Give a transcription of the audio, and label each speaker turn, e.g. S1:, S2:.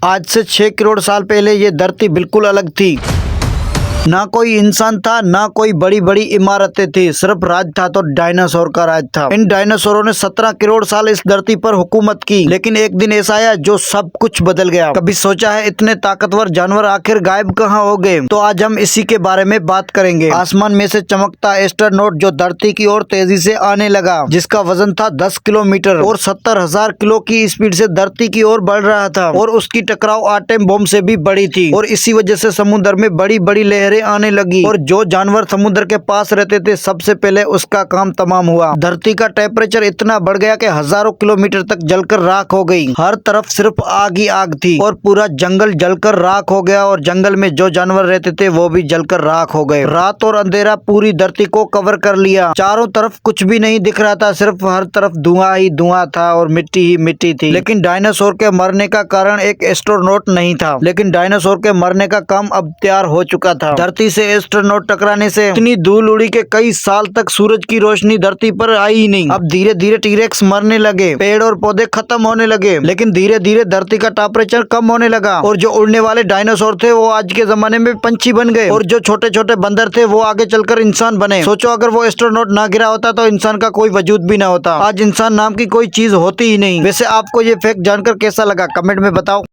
S1: आज से 6 करोड़ साल पहले ये धरती बिल्कुल अलग थी। ना कोई इंसान था, ना कोई बड़ी बड़ी इमारतें थी, सिर्फ राज था तो डायनासोर का राज था। इन डायनासोरों ने 17 करोड़ साल इस धरती पर हुकूमत की, लेकिन एक दिन ऐसा आया जो सब कुछ बदल गया। कभी सोचा है इतने ताकतवर जानवर आखिर गायब कहाँ हो गए? तो आज हम इसी के बारे में बात करेंगे। आसमान में से चमकता एस्ट्रोनॉट जो धरती की ओर तेजी से आने लगा, जिसका वजन था 10 किलोमीटर और 70,000 किलो की स्पीड से धरती की ओर बढ़ रहा था, और उसकी टकराव आटम बम से भी बड़ी थी, और इसी वजह से समुद्र में बड़ी बड़ी लहरें आने लगी, और जो जानवर समुद्र के पास रहते थे सबसे पहले उसका काम तमाम हुआ। धरती का टेम्परेचर इतना बढ़ गया कि हजारों किलोमीटर तक जलकर राख हो गई। हर तरफ सिर्फ आग ही आग थी, और पूरा जंगल जलकर राख हो गया, और जंगल में जो जानवर रहते थे वो भी जलकर राख हो गए। रात और अंधेरा पूरी धरती को कवर कर लिया। चारों तरफ कुछ भी नहीं दिख रहा था, सिर्फ हर तरफ धुआं ही धुआं था और मिट्टी ही मिट्टी थी। लेकिन डायनासोर के मरने का कारण एक एस्ट्रोनॉट नहीं था, लेकिन डायनासोर के मरने का काम अब तैयार हो चुका था। धरती से एस्ट्रोनॉट टकराने से इतनी धूल उड़ी के कई साल तक सूरज की रोशनी धरती पर आई ही नहीं। अब धीरे धीरे टीरेक्स मरने लगे, पेड़ और पौधे खत्म होने लगे, लेकिन धीरे धीरे धरती का टेम्परेचर कम होने लगा, और जो उड़ने वाले डायनासोर थे वो आज के जमाने में पंछी बन गए, और जो छोटे छोटे बंदर थे वो आगे चलकर इंसान बने। सोचो अगर वो एस्ट्रोनॉट ना गिरा होता तो इंसान का कोई वजूद भी ना होता, आज इंसान नाम की कोई चीज होती ही नहीं। वैसे आपको ये फैक्ट जानकर कैसा लगा, कमेंट में बताओ।